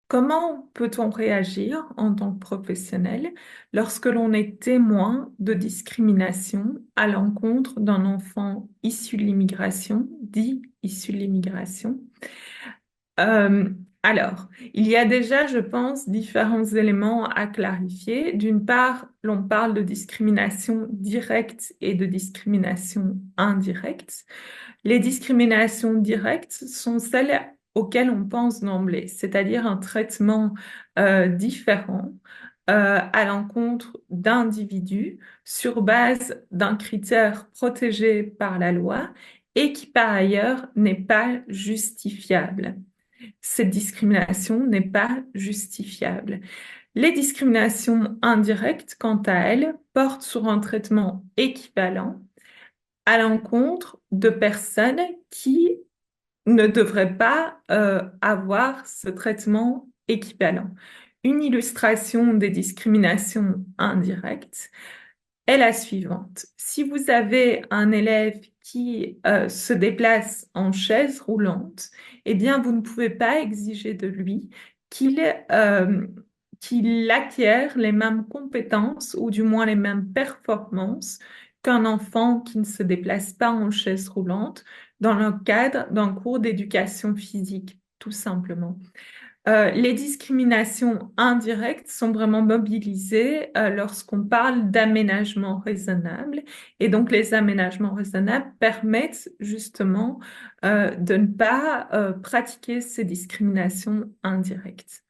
Comment peut-on réagir en tant que professionnel lorsque l'on est témoin de discrimination à l'encontre d'un enfant issu de l'immigration, dit issu de l'immigration? Euh, alors, il y a déjà, je pense, différents éléments à clarifier. D'une part, l'on parle de discrimination directe et de discrimination indirecte. Les discriminations directes sont celles auxquelles on pense d'emblée, c'est-à-dire un traitement différent à l'encontre d'individus sur base d'un critère protégé par la loi et qui par ailleurs n'est pas justifiable. Cette discrimination n'est pas justifiable. Les discriminations indirectes, quant à elles, portent sur un traitement équivalent à l'encontre de personnes qui ne devraient pas avoir ce traitement équivalent. Une illustration des discriminations indirectes est la suivante. Si vous avez un élève qui se déplace en chaise roulante, eh bien, vous ne pouvez pas exiger de lui qu'il qu'il acquiert les mêmes compétences ou du moins les mêmes performances qu'un enfant qui ne se déplace pas en chaise roulante dans le cadre d'un cours d'éducation physique, tout simplement. Les discriminations indirectes sont vraiment mobilisées lorsqu'on parle d'aménagement raisonnable. Et donc, les aménagements raisonnables permettent justement de ne pas pratiquer ces discriminations indirectes.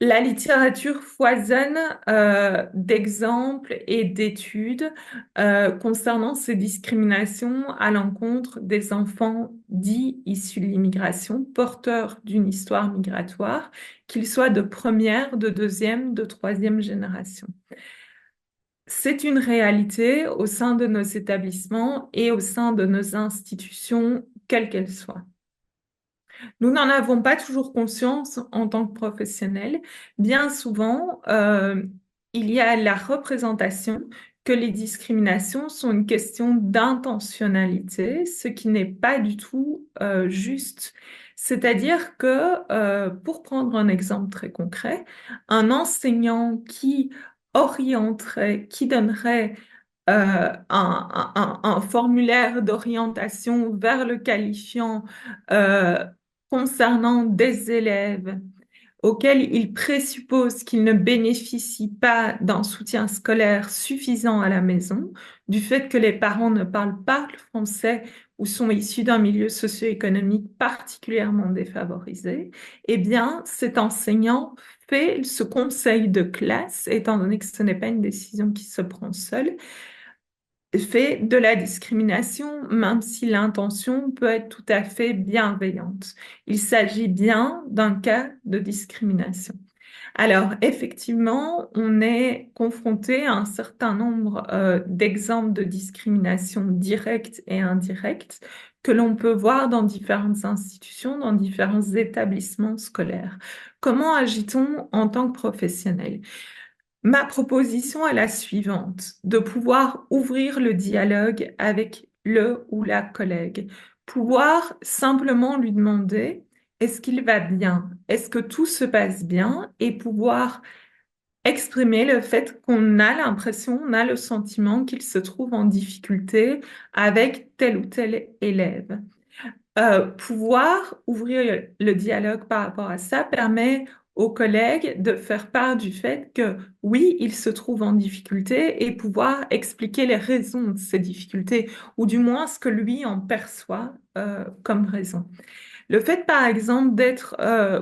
La littérature foisonne d'exemples et d'études concernant ces discriminations à l'encontre des enfants dits issus de l'immigration, porteurs d'une histoire migratoire, qu'ils soient de première, de deuxième, de troisième génération. C'est une réalité au sein de nos établissements et au sein de nos institutions, quelles qu'elles soient. Nous n'en avons pas toujours conscience en tant que professionnels. Bien souvent, il y a la représentation que les discriminations sont une question d'intentionnalité, ce qui n'est pas du tout juste. C'est-à-dire que, pour prendre un exemple très concret, un enseignant qui orienterait, qui donnerait un formulaire d'orientation vers le qualifiant concernant des élèves auxquels il présuppose qu'ils ne bénéficient pas d'un soutien scolaire suffisant à la maison, du fait que les parents ne parlent pas le français ou sont issus d'un milieu socio-économique particulièrement défavorisé, eh bien, cet enseignant fait ce conseil de classe, étant donné que ce n'est pas une décision qui se prend seule, fait de la discrimination, même si l'intention peut être tout à fait bienveillante. Il s'agit bien d'un cas de discrimination. Alors, effectivement, on est confronté à un certain nombre d'exemples de discrimination directe et indirecte que l'on peut voir dans différentes institutions, dans différents établissements scolaires. Comment agit-on en tant que professionnel? Ma proposition est la suivante, de pouvoir ouvrir le dialogue avec le ou la collègue, pouvoir simplement lui demander est-ce qu'il va bien, est-ce que tout se passe bien et pouvoir exprimer le fait qu'on a l'impression, on a le sentiment qu'il se trouve en difficulté avec tel ou tel élève. Pouvoir ouvrir le dialogue par rapport à ça permet aux collègues de faire part du fait que oui, ils se trouvent en difficulté et pouvoir expliquer les raisons de ces difficultés, ou du moins ce que lui en perçoit comme raison. Le fait, par exemple, d'être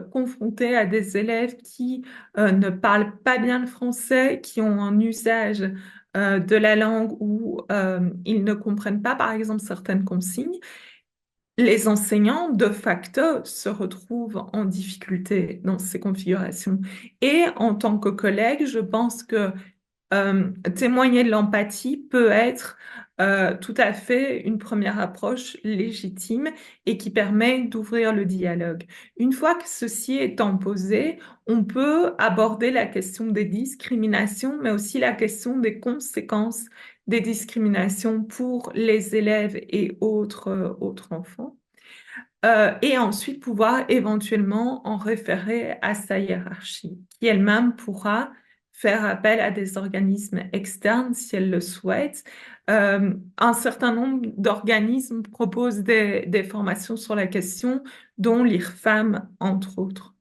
confronté à des élèves qui ne parlent pas bien le français, qui ont un usage de la langue où ils ne comprennent pas, par exemple, certaines consignes, les enseignants, de facto, se retrouvent en difficulté dans ces configurations. Et en tant que collègue, je pense que témoigner de l'empathie peut être tout à fait une première approche légitime et qui permet d'ouvrir le dialogue. Une fois que ceci étant posé, on peut aborder la question des discriminations, mais aussi la question des conséquences des discriminations pour les élèves et autres enfants. et ensuite pouvoir éventuellement en référer à sa hiérarchie, qui elle-même pourra faire appel à des organismes externes si elle le souhaite. Un certain nombre d'organismes proposent des formations sur la question, dont l'IRFAM, entre autres.